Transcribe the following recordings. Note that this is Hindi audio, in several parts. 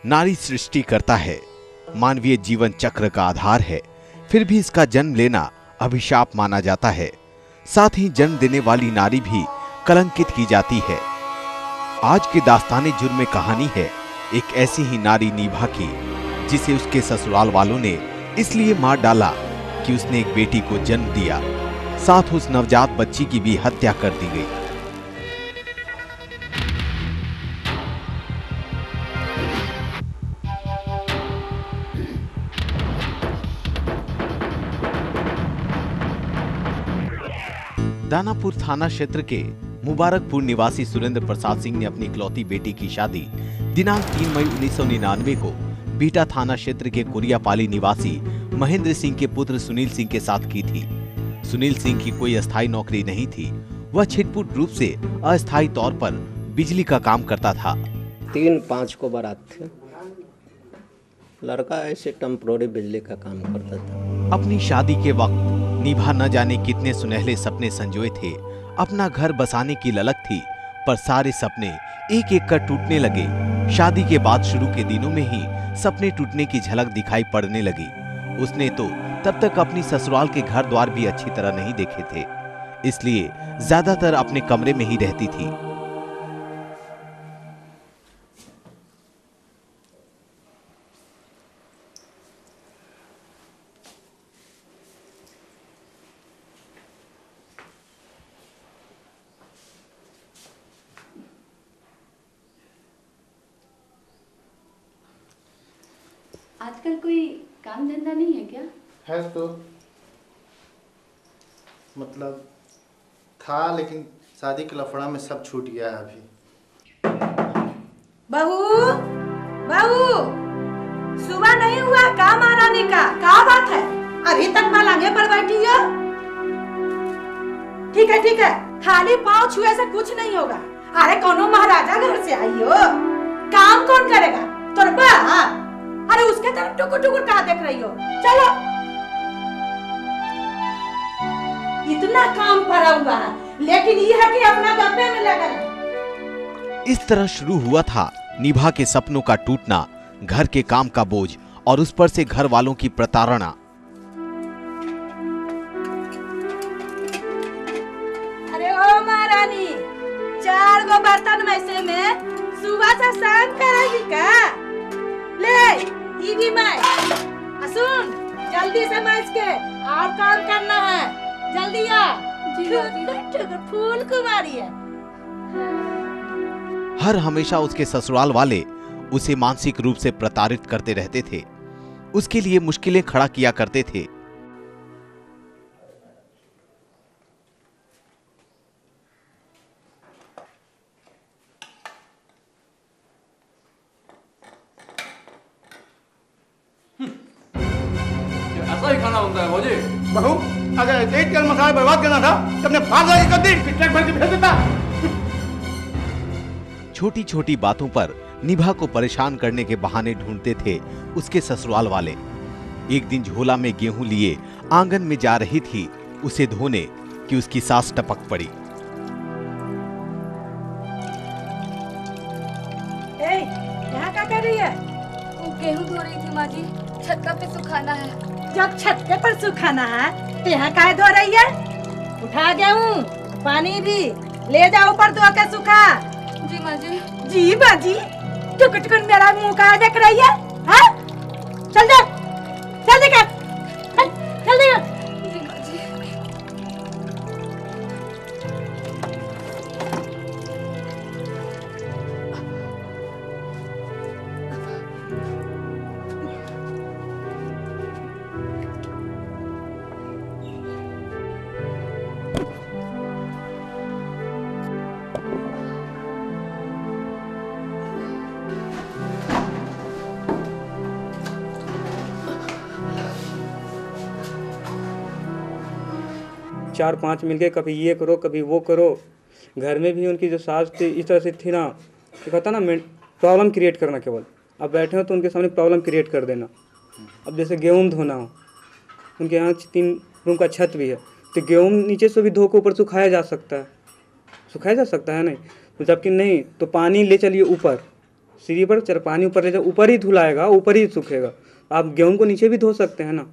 नारी सृष्टि करता है, मानवीय जीवन चक्र का आधार है, फिर भी इसका जन्म लेना अभिशाप माना जाता है। साथ ही जन्म देने वाली नारी भी कलंकित की जाती है। आज की दास्ताने जुर्म में कहानी है एक ऐसी ही नारी निभा की, जिसे उसके ससुराल वालों ने इसलिए मार डाला कि उसने एक बेटी को जन्म दिया, साथ उस नवजात बच्ची की भी हत्या कर दी गई। दानापुर थाना क्षेत्र के मुबारकपुर निवासी सुरेंद्र प्रसाद सिंह ने अपनी इकलौती बेटी की शादी दिनांक 3 मई 1999 को बीटा थाना क्षेत्र के कुरियापाली निवासी महेंद्र सिंह के पुत्र सुनील सिंह के साथ की थी। सुनील सिंह की कोई अस्थायी नौकरी नहीं थी, वह छिटपुट रूप से अस्थायी तौर पर बिजली का काम करता था। 3-5 को बारात थे। लड़का ऐसे टेम्पोररी बिजली का काम करता था। अपनी शादी के वक्त निभा न जाने कितने सुनहले सपने संजोए थे। अपना घर बसाने की ललक थी, पर सारे सपने एक एक कर टूटने लगे। शादी के बाद शुरू के दिनों में ही सपने टूटने की झलक दिखाई पड़ने लगी। उसने तो तब तक अपनी ससुराल के घर द्वार भी अच्छी तरह नहीं देखे थे, इसलिए ज्यादातर अपने कमरे में ही रहती थी। आजकल कोई काम धंधा नहीं है क्या? है तो, मतलब था, लेकिन शादी के लफड़ा में सब छूट गया है अभी। बहू, बहू, सुबह नहीं हुआ काम महारानी का? क्या बात है, अभी तक पलंगे पर बैठी हो? ठीक है, खाली पाँव छुए से कुछ नहीं होगा। अरे कोनो महाराजा घर से आई हो, काम कौन करेगा? तोर अरे उसके तरफ टुकुर टुकुर कहाँ देख रही हो? चलो, इतना काम पड़ा हुआ है, लेकिन ये है कि अपना गप्पे में लगा है। इस तरह शुरू हुआ था निभा के सपनों का टूटना, घर के काम का बोझ और उस पर से घर वालों की प्रताड़ना। अरे ओ महारानी, 4 गो बर्तन में से में सुबह से शाम करेगी का? ले, ये भी मैं। सुन, जल्दी से मैच के और काम करना है, जल्दी आ। फूल कुमारी है। हर हमेशा उसके ससुराल वाले उसे मानसिक रूप से प्रताड़ित करते रहते थे, उसके लिए मुश्किलें खड़ा किया करते थे। ऐसा ही खाना बनता है भौजी। बहू, अगर तेज तेल मसाला बर्बाद करना था तो अपने फादर कर दी, ट्रक भर के भेज देता। छोटी छोटी बातों पर निभा को परेशान करने के बहाने ढूंढते थे उसके ससुराल वाले। एक दिन झोला में गेहूं लिए आंगन में जा रही थी उसे धोने कि उसकी सास टपक पड़ी। यहाँ क्या कर रही है? वो गेहूं धो रही थी माँ जी, छत पे सुखाना है। जब छत पर सुखाना है तो यहाँ क्या धो रही है? उठा गेहूं, पानी भी ले जा ऊपर धो के सुखा। जी माँ जी। जी बाजी, टुक मेरा मुंह कहाँ देख रही है? हाँ? चल जा, जल्दी कर, जल्दी कर। जी माँ जी। चार पांच मिलके कभी ये करो कभी वो करो। घर में भी उनकी जो सास थी इस तरह से थी ना, कि कहता ना प्रॉब्लम क्रिएट करना केवल। अब बैठे हो तो उनके सामने प्रॉब्लम क्रिएट कर देना। अब जैसे गेहूँ धोना हो, उनके यहाँ 3 रूम का छत भी है, तो गेहूँ नीचे से भी धो के ऊपर सुखाया जा सकता है, नहीं तो जबकि नहीं तो पानी ले चलिए ऊपर, सीढ़ी पर चरपानी ऊपर ले जाओ, ऊपर ही धुलाएगा, ऊपर ही सूखेगा। आप गेहूं को नीचे भी धो सकते हैं ना।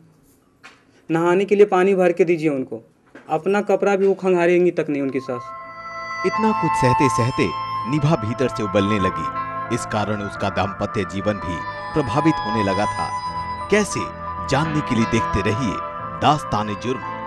नहाने के लिए पानी भर के दीजिए उनको, अपना कपड़ा भी वो खंगारेंगी तक नहीं उनकी सास। इतना कुछ सहते सहते निभा भीतर से उबलने लगी। इस कारण उसका दाम्पत्य जीवन भी प्रभावित होने लगा था। कैसे, जानने के लिए देखते रहिए दास्तान जुर्म।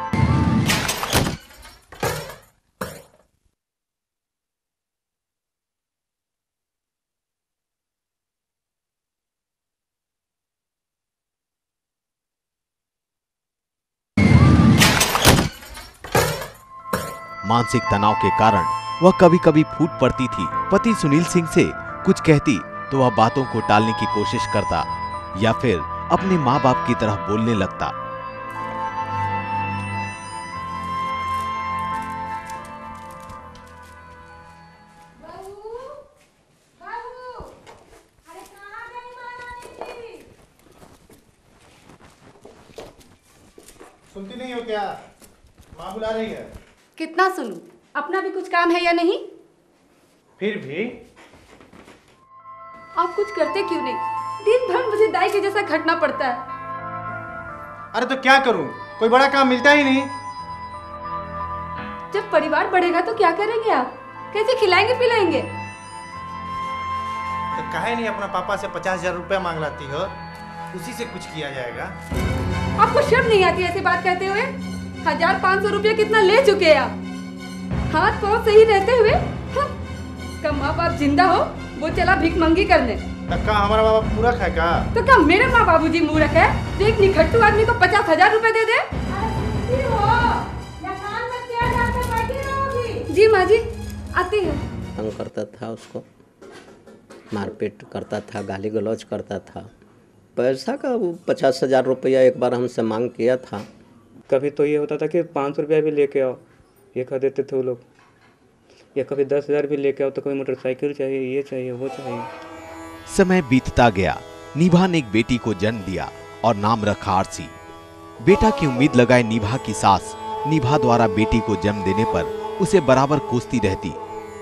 मानसिक तनाव के कारण वह कभी कभी फूट पड़ती थी। पति सुनील सिंह से कुछ कहती तो वह बातों को टालने की कोशिश करता या फिर अपने माँ बाप की तरह बोलने लगता। सुनती नहीं हो क्या? माँ बुला रही है। कितना सुनूं? अपना भी कुछ काम है या नहीं? फिर भी आप कुछ करते क्यों नहीं? दिन भर मुझे दाई के जैसा खटना पड़ता है। अरे तो क्या करूं, कोई बड़ा काम मिलता ही नहीं। जब परिवार बढ़ेगा तो क्या करेंगे आप? कैसे खिलाएंगे पिलाएंगे? तो काहे नहीं अपना पापा से 50,000 रुपया मांग लाती हो, उसी से कुछ किया जाएगा। आपको शर्म नहीं आती ऐसी बात करते हुए? 1,500 रुपया कितना ले चुके हैं आप? हाथ पाँव सही रहते हुए का माँ बाप जिंदा हो, वो चला भीख मंगी करने। तब का हमारा बाबा मूर्ख है का? तो क्या मेरे माँ बाबूजी मूर्ख है जो एक निखट्टू आदमी को 50,000 रुपए दे दे? जी माँ जी आती है। तंग करता था उसको, मारपीट करता था, गाली गलौज करता था। पैसा का 50,000 रुपया एक बार हमसे मांग किया था। कभी तो ये होता था कि 500 रुपया भी लेके आओ, ये कह देते थे वो लोग। या कभी 10,000 भी लेके आओ तो कभी मोटरसाइकिल चाहिए, ये चाहिए, वो चाहिए। समय बीतता गया। निभा ने एक बेटी को जन्म दिया और नाम रखा आरसी। बेटा की उम्मीद लगाए निभा की सास निभा द्वारा बेटी को जन्म देने पर उसे बराबर कोसती रहती।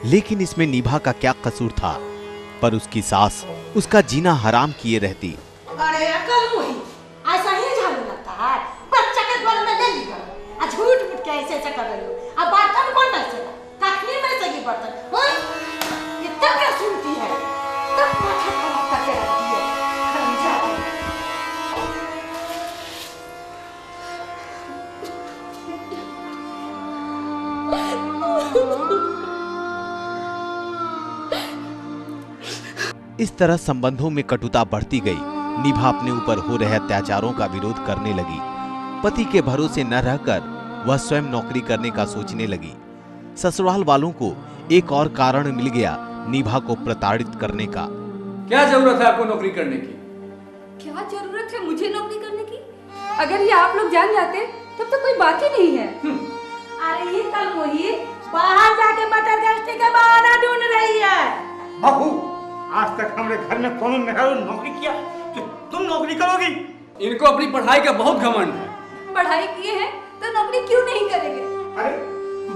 लेकिन इसमें निभा का क्या कसूर था? पर उसकी सास उसका जीना हराम किए रहती। अरे अकल मुही, ऐसा ही झाड़ू लगता है? बच्चा के द्वार में ले लिया, झूठ मूठ के ऐसे कर रही हो। अब बर्तन कौन मैसेगा? कखनी मैसेगी बर्तन? इतना क्या सुनती है? तब माथा खराब करके रखती है। खंजा। इस तरह संबंधों में कटुता बढ़ती गई। निभा अपने ऊपर हो रहे अत्याचारों का विरोध करने लगी। पति के भरोसे न रहकर वह स्वयं नौकरी करने का सोचने लगी। ससुराल वालों को एक और कारण मिल गया निभा को प्रताड़ित करने का। क्या जरूरत है आपको नौकरी करने की? क्या जरूरत है मुझे नौकरी करने की? अगर ये आप लोग जान जाते तब तो कोई बात ही नहीं है। अरे ये कल मुही बाहर जाके मटर गश्ती के बहाना ढूंढ रही है। बहू, आज तक हमारे घर में कौन नौकरी किया कि तुम नौकरी करोगी? इनको अपनी पढ़ाई का बहुत घमंड है। पढ़ाई किए हैं तो नौकरी क्यों नहीं करेंगे? अरे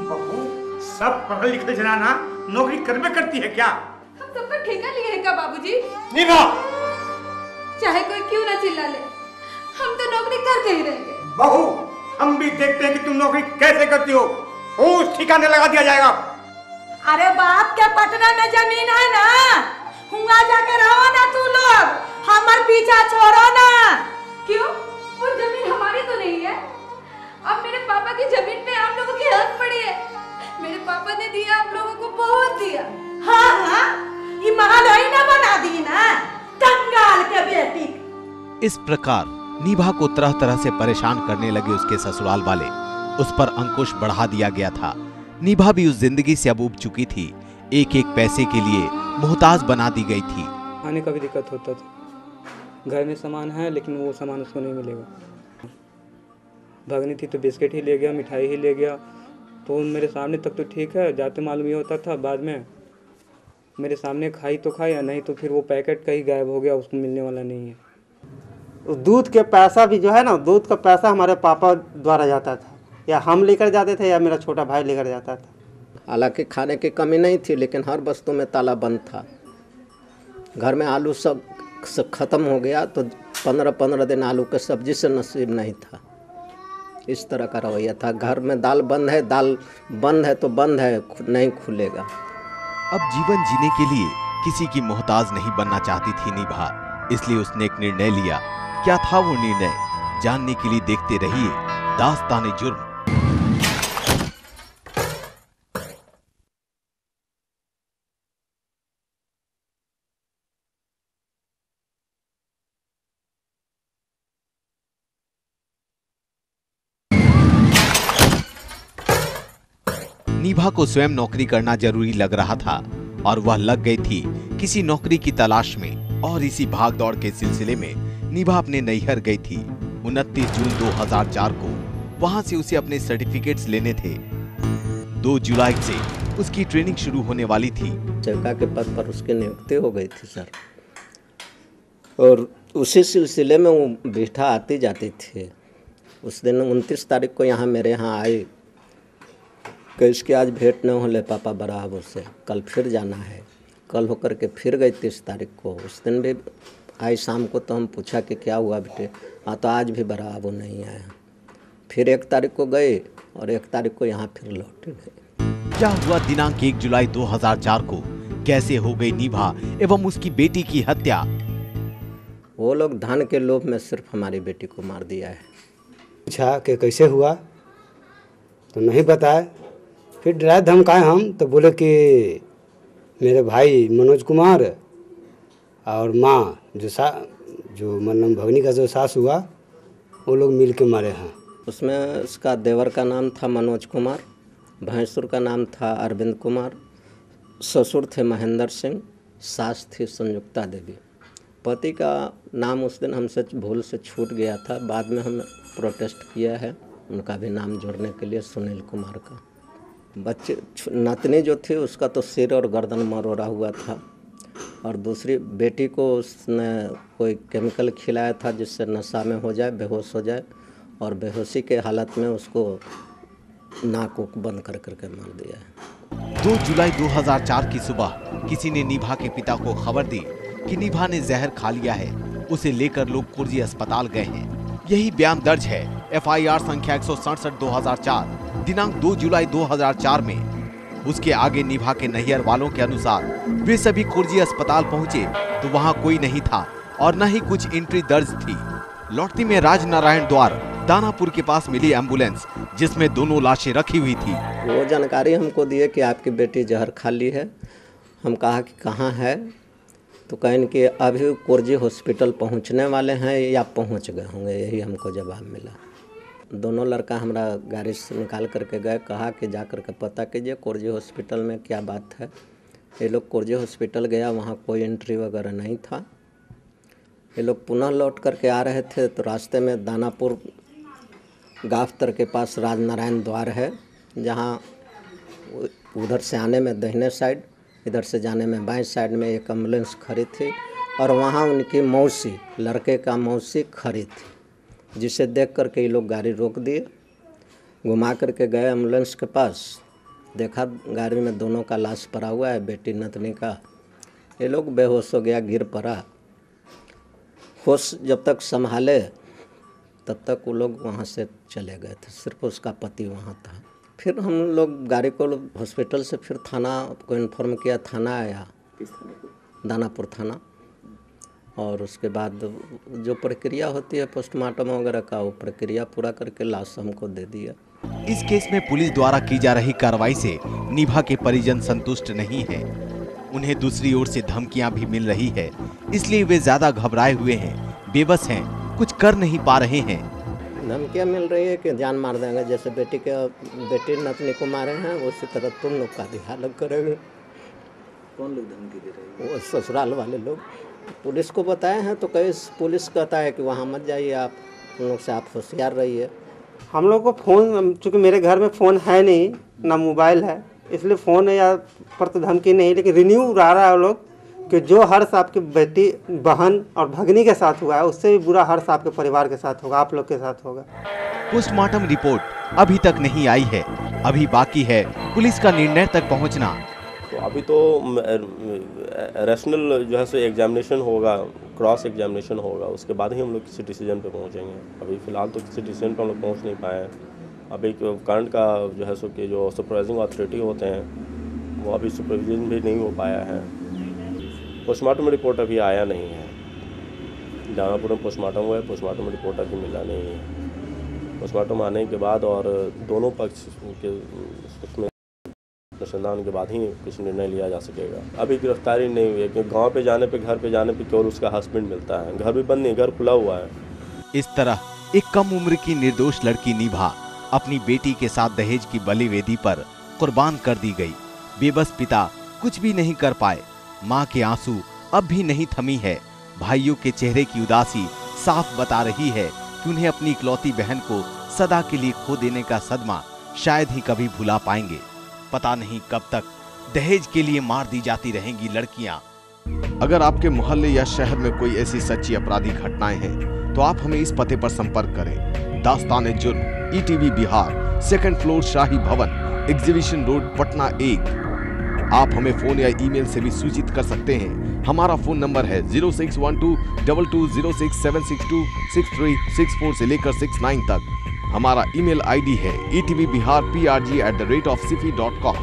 बहू, सब पढ़े लिखे जनाना नौकरी करबे करती है क्या? हम सबका ठेका लिए हैं क्या बाबूजी? निभा, चाहे कोई क्यों ना चिल्ला ले, हम तो नौकरी करके ही रहेंगे। बहू, हम भी देखते हैं कि तुम नौकरी कैसे करती हो। उस ठिकाने लगा दिया जाएगा। अरे बाप के पटना में जमीन है ना, हुआ जाके रहो ना तू लोग, हमार पीछा छोड़ो ना। क्यों? वो जमीन हमारी तो नहीं है। अब मेरे पापा की जमीन पे आप लोगों की हक पड़ी है। मेरे पापा ने दिया, आप लोगों को बहुत दिया। हाँ हाँ, ये महल ही ना बना दी ना, कंगाल के बेटी। इस प्रकार निभा को तरह तरह से परेशान करने लगे उसके ससुराल वाले। उस पर अंकुश बढ़ा दिया गया था। निभा भी उस जिंदगी से अब उब चुकी थी। एक एक पैसे के लिए मोहताज बना दी गई थी। खाने का भी दिक्कत होता था। घर में सामान है लेकिन वो सामान उसको नहीं मिलेगा। भागनी थी तो बिस्किट ही ले गया, मिठाई ही ले गया। तो मेरे सामने तक तो ठीक है, जाते मालूम ये होता था बाद में मेरे सामने खाई तो खाई, या नहीं तो फिर वो पैकेट कहीं गायब हो गया, उसको मिलने वाला नहीं है। दूध के पैसा भी जो है ना, दूध का पैसा हमारे पापा द्वारा जाता था, या हम लेकर जाते थे या मेरा छोटा भाई लेकर जाता था। हालांकि खाने की कमी नहीं थी, लेकिन हर वस्तु में ताला बंद था। घर में आलू सब ख़त्म हो गया तो 15-15 दिन आलू के सब्जी से नसीब नहीं था। इस तरह का रवैया था। घर में दाल बंद है तो बंद है, नहीं खुलेगा। अब जीवन जीने के लिए किसी की मोहताज नहीं बनना चाहती थी निभा, इसलिए उसने एक निर्णय लिया। क्या था वो निर्णय, जानने के लिए देखते रहिए दास्ताने जुर्म। निभा को स्वयं नौकरी करना जरूरी लग रहा था और वह लग गई थी किसी नौकरी की तलाश में। और इसी भागदौड़ के सिलसिले में निभा अपने नैहर गई थी। 29 जून 2004 को वहां से उसे अपने सर्टिफिकेट्स लेने थे। 2 जुलाई से उसकी ट्रेनिंग शुरू होने वाली थी। सेवका के पद पर उसकी नियुक्ति हो गई थी सर, और उसी सिलसिले में वो बिठा आती जाती थी। उस दिन 29 तारीख को यहाँ मेरे यहाँ आई कि इसकी आज भेंट न होले पापा बराबर से, कल फिर जाना है। कल होकर के फिर गई 30 तारीख को। उस दिन भी आई शाम को, तो हम पूछा कि क्या हुआ बेटे। हाँ, तो आज भी बराबर नहीं आया। फिर 1 तारीख को गए और 1 तारीख को यहाँ फिर लौट गए। क्या हुआ दिनांक 1 जुलाई 2004 को? कैसे हो गई निभा एवं उसकी बेटी की हत्या? वो लोग धन के लोभ में सिर्फ हमारी बेटी को मार दिया है। पूछा कि कैसे हुआ तो नहीं बताए। फिर डराए धमकाए हम, तो बोले कि मेरे भाई मनोज कुमार और माँ जो मतलब भगनी का जो सास हुआ, वो लोग मिल के मारे हैं। उसमें उसका देवर का नाम था मनोज कुमार, भैंसुर का नाम था अरविंद कुमार, ससुर थे महेंद्र सिंह, सास थी संयुक्ता देवी। पति का नाम उस दिन हमसे भूल से छूट गया था, बाद में हम प्रोटेस्ट किया है उनका भी नाम जोड़ने के लिए, सुनील कुमार का। बच्चे नातनी जो थी उसका तो सिर और गर्दन मरोड़ा हुआ था, और दूसरी बेटी को उसने कोई केमिकल खिलाया था जिससे नशा में हो जाए, बेहोश हो जाए, और बेहोशी के हालत में उसको नाक बंद कर करके मार दिया है। 2 जुलाई 2004 की सुबह किसी ने निभा के पिता को खबर दी कि निभा ने जहर खा लिया है। उसे लेकर लोग कुर्जी अस्पताल गए हैं। यही बयान दर्ज है FIR संख्या 167/2004 दिनांक 2 जुलाई 2004 में। उसके आगे निभा के नैहर वालों के अनुसार वे सभी कुर्जी अस्पताल पहुंचे तो वहां कोई नहीं था और न ही कुछ एंट्री दर्ज थी। लौटती में राजनारायण द्वार दानापुर के पास मिली एम्बुलेंस जिसमें दोनों लाशें रखी हुई थी। वो जानकारी हमको दिए कि आपकी बेटी जहर खा ली है। हम कहा कि कहाँ है, तो कहें कि अभी कुर्जी हॉस्पिटल पहुंचने वाले हैं या पहुंच गए होंगे, यही हमको जवाब मिला। दोनों लड़का हमारा गाड़ी से निकाल करके गए, कहा कि जा करके पता कीजिए कुर्जी हॉस्पिटल में क्या बात है। ये लोग कुर्जी हॉस्पिटल गया, वहाँ कोई एंट्री वगैरह नहीं था। ये लोग पुनः लौट करके आ रहे थे तो रास्ते में दानापुर गाफ्तर के पास राजनारायण द्वार है, जहाँ उधर से आने में दाहिने साइड, इधर से जाने में बाएं साइड में एक एम्बुलेंस खड़ी थी, और वहाँ उनकी मौसी, लड़के का मौसी खड़ी थी, जिसे देख करके ये लोग गाड़ी रोक दिए, घुमा करके गए एम्बुलेंस के पास। देखा गाड़ी में दोनों का लाश पड़ा हुआ है, बेटी नतनी का। ये लोग बेहोश हो गया, गिर पड़ा। होश जब तक संभाले तब तक वो लोग वहाँ से चले गए थे, सिर्फ उसका पति वहाँ था। फिर हम लोग गाड़ी को हॉस्पिटल से फिर थाना को इन्फॉर्म किया, थाना आया, दानापुर थाना, और उसके बाद जो प्रक्रिया होती है पोस्टमार्टम वगैरह का, वो प्रक्रिया पूरा करके लाश हमको दे दिया। इस केस में पुलिस द्वारा की जा रही कार्रवाई से निभा के परिजन संतुष्ट नहीं है। उन्हें दूसरी ओर से धमकियां भी मिल रही है, इसलिए वे ज्यादा घबराए हुए हैं, बेबस हैं, कुछ कर नहीं पा रहे हैं। धमकियाँ मिल रही है कि जान मार देंगे, जैसे बेटी नतनी को मारे हैं उसी तरह तुम लोग का भी हालत करेंगे। कौन लोग धमकी दे रहे हैं? वो ससुराल वाले लोग। पुलिस को बताए हैं तो कई पुलिस कहता है कि वहाँ मत जाइए, आप उन लोग से आप होशियार रहिए। हम लोग को फ़ोन, चूँकि मेरे घर में फ़ोन है नहीं, ना मोबाइल है, इसलिए फ़ोन या पर तो धमकी नहीं, लेकिन रिन्यू उड़ा रहा है लोग कि जो हर्ष आपकी बेटी, बहन और भगनी के साथ हुआ है, उससे भी बुरा हर्ष आपके परिवार के साथ होगा, आप लोग के साथ होगा। पोस्टमार्टम रिपोर्ट अभी तक नहीं आई है, अभी बाकी है पुलिस का निर्णय तक पहुंचना। तो अभी तो रैशनल जो है सो एग्जामिनेशन होगा, क्रॉस एग्जामिनेशन होगा, उसके बाद ही हम लोग किसी डिसीजन पे पहुंचेंगे। अभी फ़िलहाल तो किसी डिसीजन पे हम लोग पहुंच नहीं पाए हैं। अभी करंट का जो है सो कि जो सुपरवाइजिंग अथॉरिटी होते हैं वो अभी सुपरविजन भी नहीं हो पाया है। पोस्टमार्टम रिपोर्ट अभी आया नहीं है। दानापुर में पोस्टमार्टम हुआ है, पोस्टमार्टम रिपोर्ट अभी मिला नहीं है। पोस्टमार्टम आने के बाद और दोनों पक्ष के उसमें अनुसंधान के बाद ही कुछ निर्णय लिया जा सकेगा। अभी गिरफ्तारी नहीं हुई है क्योंकि गांव पे जाने पे, घर पे जाने पे केवल उसका हस्बैंड मिलता है, घर भी बंद नहीं, घर खुला हुआ है। इस तरह एक कम उम्र की निर्दोष लड़की निभा अपनी बेटी के साथ दहेज की बलि वेदी पर कुर्बान कर दी गई। बेबस पिता कुछ भी नहीं कर पाए। माँ के आंसू अब भी नहीं थमी है। भाइयों के चेहरे की उदासी साफ बता रही है कि उन्हें अपनी इकलौती बहन को सदा के लिए खो देने का सदमा शायद ही कभी भुला पाएंगे। पता नहीं कब तक दहेज के लिए मार दी जाती रहेंगी लड़कियां। अगर आपके मोहल्ले या शहर में कोई ऐसी सच्ची अपराधी घटनाएं हैं तो आप हमें इस पते पर संपर्क करें। दास्तान-ए-जुर्म, ETV बिहार, 2nd फ्लोर शाही भवन, एग्जीबिशन रोड, पटना 1। आप हमें फोन या ईमेल से भी सूचित कर सकते हैं। हमारा फोन नंबर है 06122206762636 से लेकर 69 तक। हमारा ईमेल ID है etvbiharprg@cfi.com।